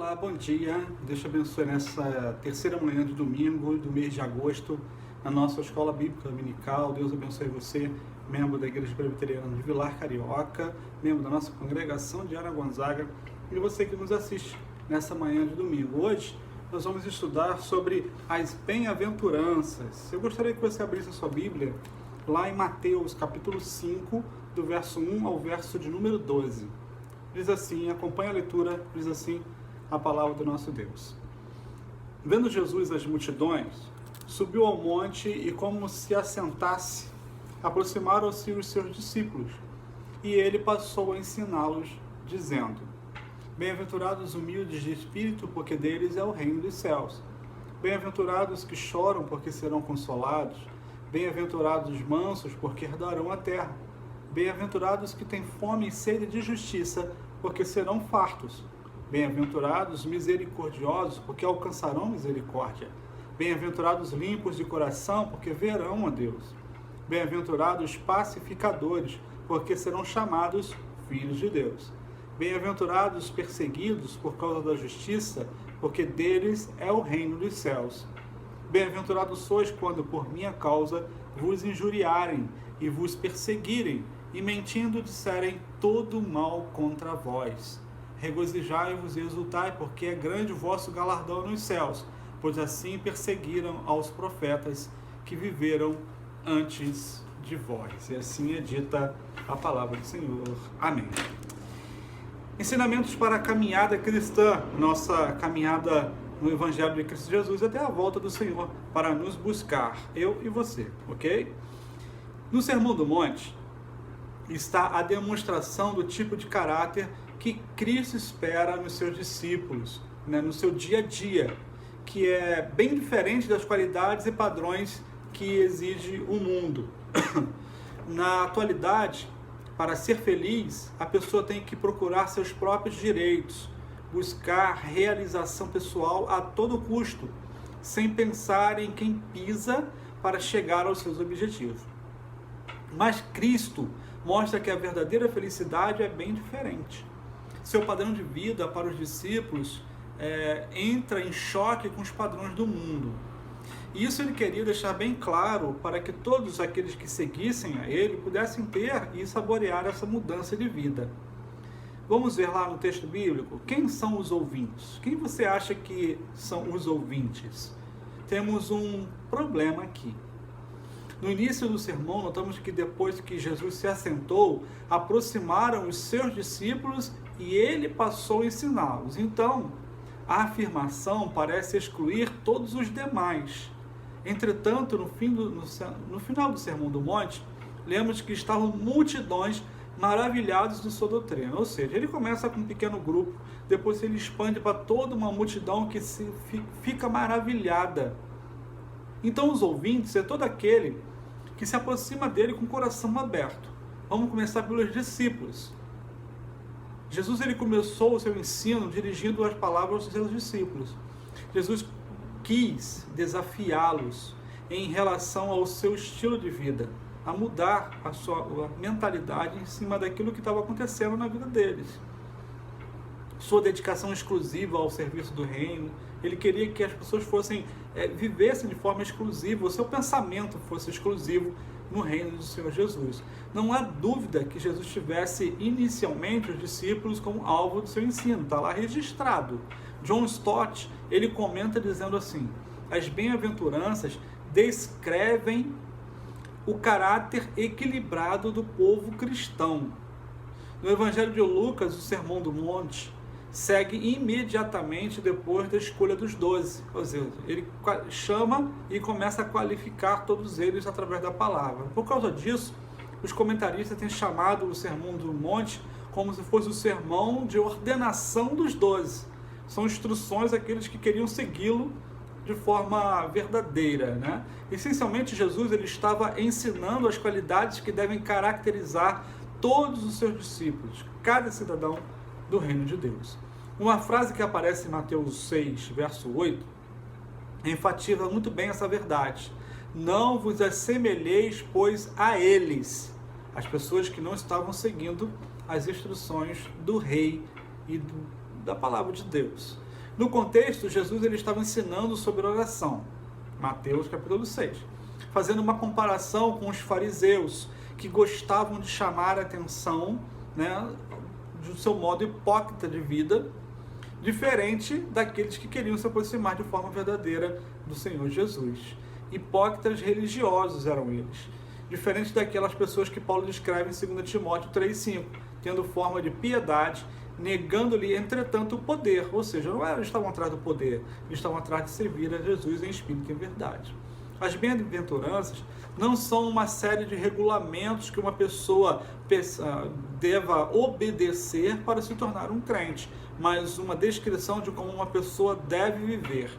Olá, bom dia. Deus te abençoe nessa terceira manhã de domingo do mês de agosto, na nossa escola bíblica dominical. Deus abençoe você, membro da Igreja Presbiteriana de Vilar Carioca, membro da nossa congregação de Ana Gonzaga, e você que nos assiste nessa manhã de domingo. Hoje nós vamos estudar sobre as bem-aventuranças. Eu gostaria que você abrisse a sua Bíblia lá em Mateus capítulo 5, do verso 1 ao verso de número 12. Diz assim, acompanha a leitura, diz assim a palavra do nosso Deus. Vendo Jesus as multidões, subiu ao monte e, como se assentasse, aproximaram-se os seus discípulos, e ele passou a ensiná-los, dizendo: Bem-aventurados os humildes de espírito, porque deles é o reino dos céus. Bem-aventurados que choram, porque serão consolados. Bem-aventurados os mansos, porque herdarão a terra. Bem-aventurados que têm fome e sede de justiça, porque serão fartos. Bem-aventurados os misericordiosos, porque alcançarão misericórdia. Bem-aventurados os limpos de coração, porque verão a Deus. Bem-aventurados os pacificadores, porque serão chamados filhos de Deus. Bem-aventurados os perseguidos por causa da justiça, porque deles é o reino dos céus. Bem-aventurados sois quando por minha causa vos injuriarem e vos perseguirem, e mentindo disserem todo mal contra vós. Regozijai-vos e exultai, porque é grande o vosso galardão nos céus, pois assim perseguiram aos profetas que viveram antes de vós. E assim é dita a palavra do Senhor. Amém. Ensinamentos para a caminhada cristã, nossa caminhada no Evangelho de Cristo Jesus até a volta do Senhor para nos buscar, eu e você, ok? No Sermão do Monte está a demonstração do tipo de caráter que Cristo espera nos seus discípulos, no seu dia a dia, que é bem diferente das qualidades e padrões que exige o mundo. Na atualidade, para ser feliz, a pessoa tem que procurar seus próprios direitos, buscar realização pessoal a todo custo, sem pensar em quem pisa para chegar aos seus objetivos. Mas Cristo mostra que a verdadeira felicidade é bem diferente. Seu padrão de vida para os discípulos entra em choque com os padrões do mundo. E isso ele queria deixar bem claro para que todos aqueles que seguissem a ele pudessem ter e saborear essa mudança de vida. Vamos ver lá no texto bíblico, quem são os ouvintes? Quem você acha que são os ouvintes? Temos um problema aqui. No início do sermão, notamos que depois que Jesus se assentou, aproximaram os seus discípulos e ele passou a ensiná-los. Então, a afirmação parece excluir todos os demais. Entretanto, no final do Sermão do Monte, lemos que estavam multidões maravilhados de sua doutrina. Ou seja, ele começa com um pequeno grupo, depois ele expande para toda uma multidão que fica maravilhada. Então, os ouvintes é todo aquele que se aproxima dele com o coração aberto. Vamos começar pelos discípulos. Jesus ele começou o seu ensino dirigindo as palavras aos seus discípulos. Jesus quis desafiá-los em relação ao seu estilo de vida, a mudar a sua mentalidade em cima daquilo que estava acontecendo na vida deles. Sua dedicação exclusiva ao serviço do reino. Ele queria que as pessoas vivessem de forma exclusiva, o seu pensamento fosse exclusivo no reino do Senhor Jesus. Não há dúvida que Jesus tivesse inicialmente os discípulos como alvo do seu ensino, está lá registrado. John Stott, ele comenta dizendo assim: as bem-aventuranças descrevem o caráter equilibrado do povo cristão. No Evangelho de Lucas, o Sermão do Monte segue imediatamente depois da escolha dos 12. Ou seja, ele chama e começa a qualificar todos eles através da palavra. Por causa disso, os comentaristas têm chamado o Sermão do Monte como se fosse o sermão de ordenação dos 12. São instruções àqueles que queriam segui-lo de forma verdadeira, né? Essencialmente, Jesus ele estava ensinando as qualidades que devem caracterizar todos os seus discípulos, cada cidadão do reino de Deus. Uma frase que aparece em Mateus 6, verso 8, enfatiza muito bem essa verdade. Não vos assemelheis, pois, a eles, as pessoas que não estavam seguindo as instruções do rei e da palavra de Deus. No contexto, Jesus ele estava ensinando sobre oração, Mateus capítulo 6, fazendo uma comparação com os fariseus, que gostavam de chamar a atenção, né, do seu modo hipócrita de vida, diferente daqueles que queriam se aproximar de forma verdadeira do Senhor Jesus. Hipócritas religiosos eram eles, diferente daquelas pessoas que Paulo descreve em 2 Timóteo 3,5, tendo forma de piedade, negando-lhe, entretanto, o poder. Ou seja, não eles estavam atrás do poder, eles estavam atrás de servir a Jesus em espírito e em verdade. As bem-aventuranças não são uma série de regulamentos que uma pessoa deva obedecer para se tornar um crente, mas uma descrição de como uma pessoa deve viver.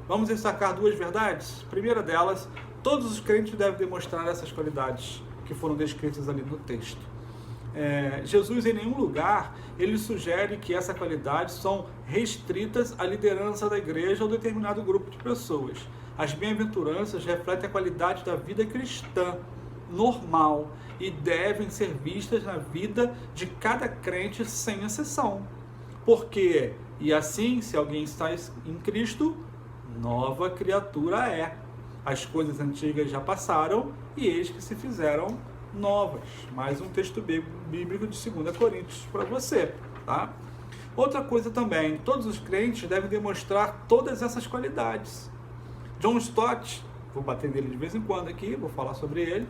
Vamos destacar duas verdades? A primeira delas, todos os crentes devem demonstrar essas qualidades que foram descritas ali no texto. Jesus, em nenhum lugar, ele sugere que essas qualidades são restritas à liderança da igreja ou determinado grupo de pessoas. As bem-aventuranças refletem a qualidade da vida cristã normal e devem ser vistas na vida de cada crente sem exceção. Porque, e assim, se alguém está em Cristo, nova criatura é. As coisas antigas já passaram e eis que se fizeram novas. Mais um texto bíblico de 2 Coríntios para você, tá? Outra coisa também, todos os crentes devem demonstrar todas essas qualidades. John Stott, vou bater nele de vez em quando aqui, vou falar sobre ele,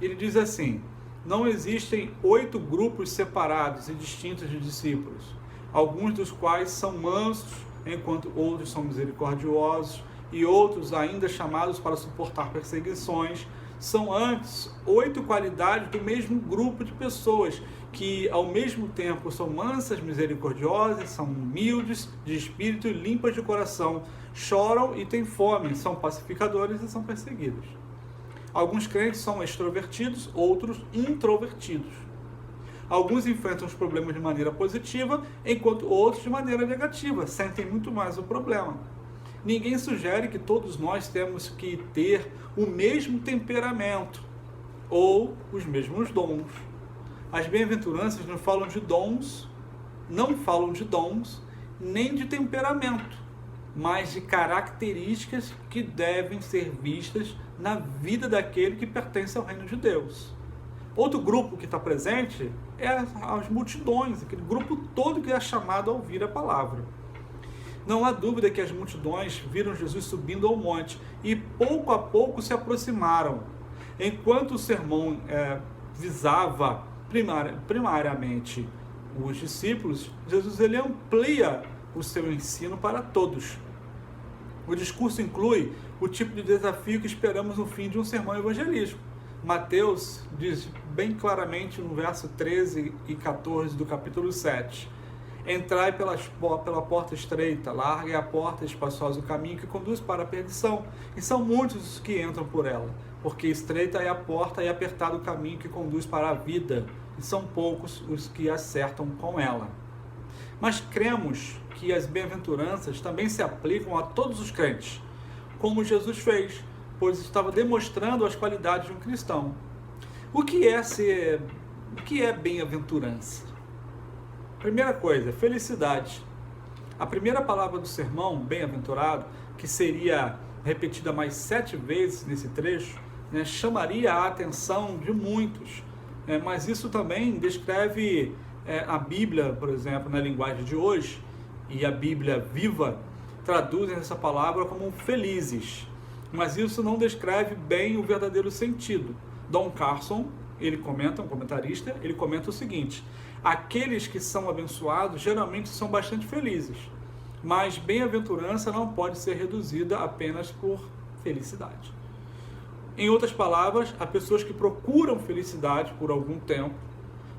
ele diz assim: não existem 8 grupos separados e distintos de discípulos, alguns dos quais são mansos, enquanto outros são misericordiosos, e outros ainda chamados para suportar perseguições. São antes 8 qualidades do mesmo grupo de pessoas, que ao mesmo tempo são mansas, misericordiosas, são humildes de espírito e limpas de coração, choram e têm fome, são pacificadores e são perseguidos. Alguns crentes são extrovertidos, outros introvertidos. Alguns enfrentam os problemas de maneira positiva, enquanto outros de maneira negativa, sentem muito mais o problema. Ninguém sugere que todos nós temos que ter o mesmo temperamento ou os mesmos dons. As bem-aventuranças não falam de dons, nem de temperamento, mas de características que devem ser vistas na vida daquele que pertence ao reino de Deus. Outro grupo que está presente é as multidões, aquele grupo todo que é chamado a ouvir a palavra. Não há dúvida que as multidões viram Jesus subindo ao monte e pouco a pouco se aproximaram. Enquanto o sermão visava primariamente os discípulos, Jesus ele amplia o seu ensino para todos. O discurso inclui o tipo de desafio que esperamos no fim de um sermão evangelístico. Mateus diz bem claramente no verso 13 e 14 do capítulo 7. Entrai pela porta estreita, larga é a porta, espaçosa o caminho que conduz para a perdição, e são muitos os que entram por ela, porque estreita é a porta e apertado o caminho que conduz para a vida, e são poucos os que acertam com ela. Mas cremos que as bem-aventuranças também se aplicam a todos os crentes, como Jesus fez, pois estava demonstrando as qualidades de um cristão. O que é bem-aventurança? Primeira coisa, felicidade. A primeira palavra do sermão, bem-aventurado, que seria repetida mais 7 vezes nesse trecho, chamaria a atenção de muitos. Mas isso também descreve a Bíblia, por exemplo, na linguagem de hoje, e a Bíblia viva, traduzem essa palavra como felizes. Mas isso não descreve bem o verdadeiro sentido. Don Carson, um comentarista, ele comenta o seguinte: aqueles que são abençoados geralmente são bastante felizes, mas bem-aventurança não pode ser reduzida apenas por felicidade. Em outras palavras, há pessoas que procuram felicidade por algum tempo,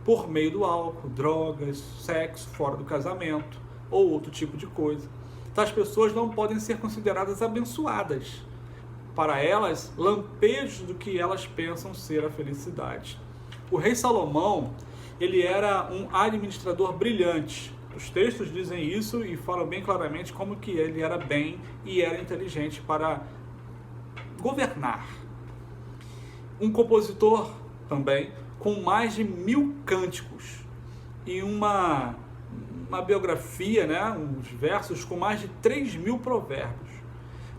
por meio do álcool, drogas, sexo fora do casamento ou outro tipo de coisa. Tais pessoas não podem ser consideradas abençoadas. Para elas, lampejos do que elas pensam ser a felicidade. O rei Salomão, ele era um administrador brilhante. Os textos dizem isso e falam bem claramente como que ele era bem e era inteligente para governar. Um compositor também, com mais de 1000 cânticos e uma uma biografia, né, uns versos com mais de 3.000 provérbios.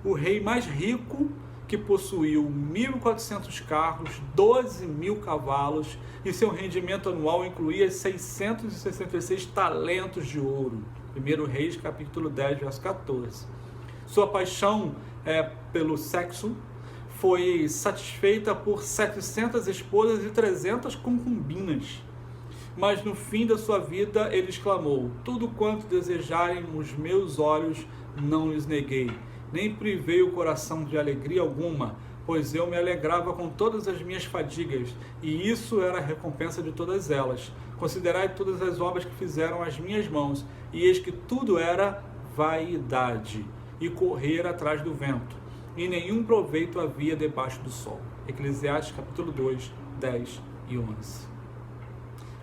O rei mais rico, que possuiu 1.400 carros, 12.000 cavalos, e seu rendimento anual incluía 666 talentos de ouro. 1 Reis, capítulo 10, verso 14. Sua paixão pelo sexo foi satisfeita por 700 esposas e 300 concubinas. Mas no fim da sua vida ele exclamou: tudo quanto desejarem os meus olhos não lhes neguei, nem privei o coração de alegria alguma, pois eu me alegrava com todas as minhas fadigas, e isso era a recompensa de todas elas. Considerai todas as obras que fizeram as minhas mãos, e eis que tudo era vaidade, e correr atrás do vento, e nenhum proveito havia debaixo do sol. Eclesiastes capítulo 2, 10 e 11.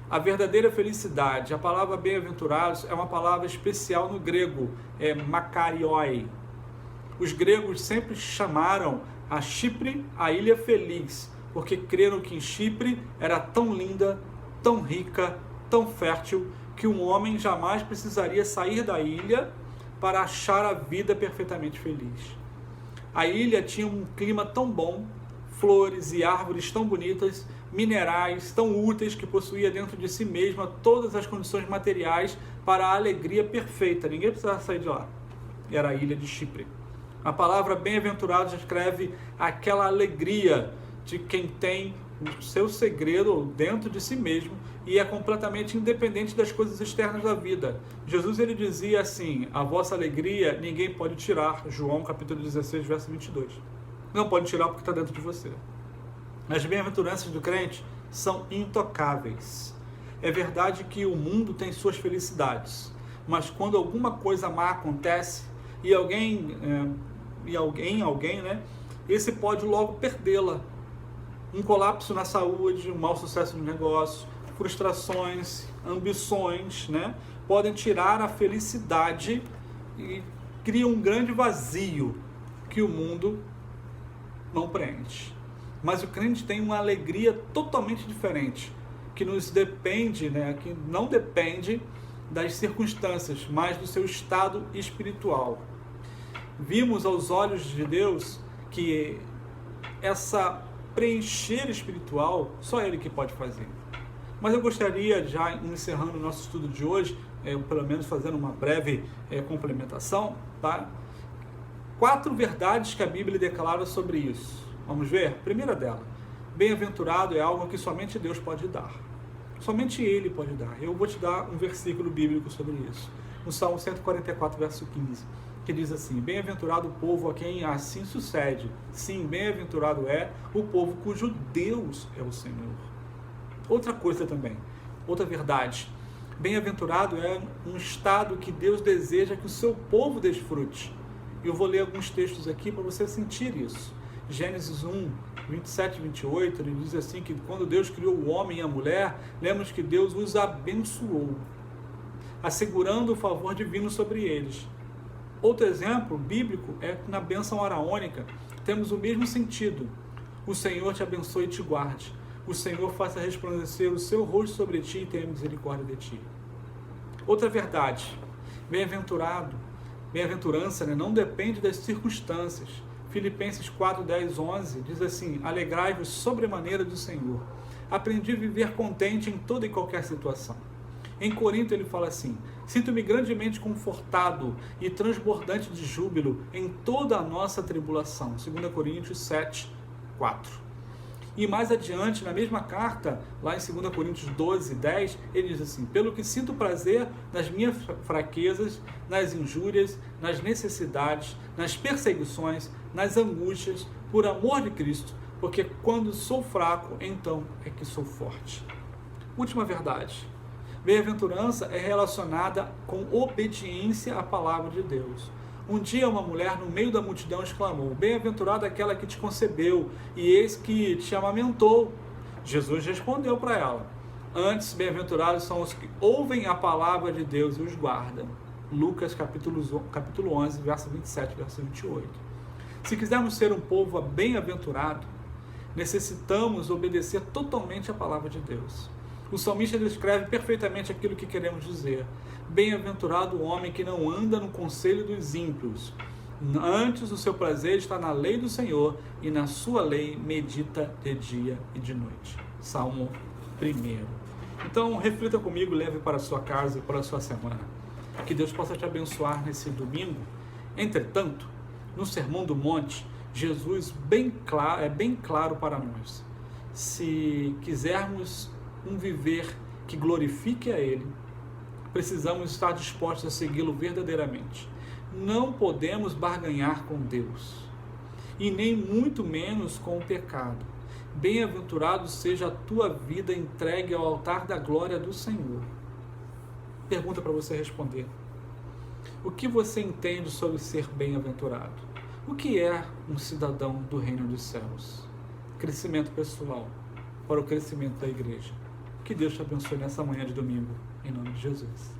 A verdadeira felicidade, a palavra bem-aventurados é uma palavra especial no grego, é makarioi. Os gregos sempre chamaram a Chipre a ilha feliz, porque creram que em Chipre era tão linda, tão rica, tão fértil, que um homem jamais precisaria sair da ilha para achar a vida perfeitamente feliz. A ilha tinha um clima tão bom, flores e árvores tão bonitas, minerais tão úteis, que possuía dentro de si mesma todas as condições materiais para a alegria perfeita. Ninguém precisava sair de lá. Era a ilha de Chipre. A palavra bem-aventurado descreve aquela alegria de quem tem o seu segredo dentro de si mesmo e é completamente independente das coisas externas da vida. Jesus ele dizia assim: a vossa alegria ninguém pode tirar. João capítulo 16, verso 22. Não pode tirar porque está dentro de você. As bem-aventuranças do crente são intocáveis. É verdade que o mundo tem suas felicidades, mas quando alguma coisa má acontece e alguém, né, esse pode logo perdê-la. Um colapso na saúde, um mau sucesso no negócio, frustrações, ambições, né, podem tirar a felicidade e criam um grande vazio que o mundo não preenche. Mas o crente tem uma alegria totalmente diferente, que nos depende, né, que não depende das circunstâncias, mas do seu estado espiritual. Vimos aos olhos de Deus que essa preencher espiritual, só Ele que pode fazer. Mas eu gostaria, já encerrando o nosso estudo de hoje, pelo menos fazendo uma breve complementação, tá? 4 verdades que a Bíblia declara sobre isso. Vamos ver? Primeira dela, bem-aventurado é algo que somente Deus pode dar. Somente Ele pode dar. Eu vou te dar um versículo bíblico sobre isso. No Salmo 144, verso 15, que diz assim: bem-aventurado o povo a quem assim sucede. Sim, bem-aventurado é o povo cujo Deus é o Senhor. Outra coisa também, outra verdade, bem-aventurado é um estado que Deus deseja que o seu povo desfrute. Eu vou ler alguns textos aqui para você sentir isso. Gênesis 1, 27 e 28, ele diz assim que quando Deus criou o homem e a mulher, lemos que Deus os abençoou, assegurando o favor divino sobre eles. Outro exemplo bíblico é na bênção araônica, temos o mesmo sentido. O Senhor te abençoe e te guarde. O Senhor faça resplandecer o seu rosto sobre ti e tenha misericórdia de ti. Outra verdade, bem-aventurança, né, não depende das circunstâncias. Filipenses 4, 10, 11 diz assim: alegrai-vos sobremaneira do Senhor. Aprendi a viver contente em toda e qualquer situação. Em Corinto ele fala assim: sinto-me grandemente confortado e transbordante de júbilo em toda a nossa tribulação. 2 Coríntios 7, 4. E mais adiante, na mesma carta, lá em 2 Coríntios 12, 10, ele diz assim: pelo que sinto prazer nas minhas fraquezas, nas injúrias, nas necessidades, nas perseguições, nas angústias, por amor de Cristo, porque quando sou fraco, então é que sou forte. Última verdade. Bem-aventurança é relacionada com obediência à palavra de Deus. Um dia uma mulher no meio da multidão exclamou: bem-aventurada aquela que te concebeu e eis que te amamentou. Jesus respondeu para ela: antes, bem-aventurados são os que ouvem a palavra de Deus e os guardam. Lucas capítulo 11, verso 27, verso 28. Se quisermos ser um povo bem-aventurado, necessitamos obedecer totalmente a palavra de Deus. O salmista descreve perfeitamente aquilo que queremos dizer. Bem-aventurado o homem que não anda no conselho dos ímpios. Antes, o seu prazer está na lei do Senhor, e na sua lei medita de dia e de noite. Salmo 1. Então, reflita comigo, leve para a sua casa e para a sua semana. Que Deus possa te abençoar nesse domingo. Entretanto, no Sermão do Monte, Jesus é bem claro para nós. Se quisermos um viver que glorifique a Ele, precisamos estar dispostos a segui-lo verdadeiramente. Não podemos barganhar com Deus, e nem muito menos com o pecado. Bem-aventurado seja a tua vida entregue ao altar da glória do Senhor. Pergunta para você responder. O que você entende sobre ser bem-aventurado? O que é um cidadão do reino dos céus? Crescimento pessoal para o crescimento da igreja. Que Deus te abençoe nessa manhã de domingo, em nome de Jesus.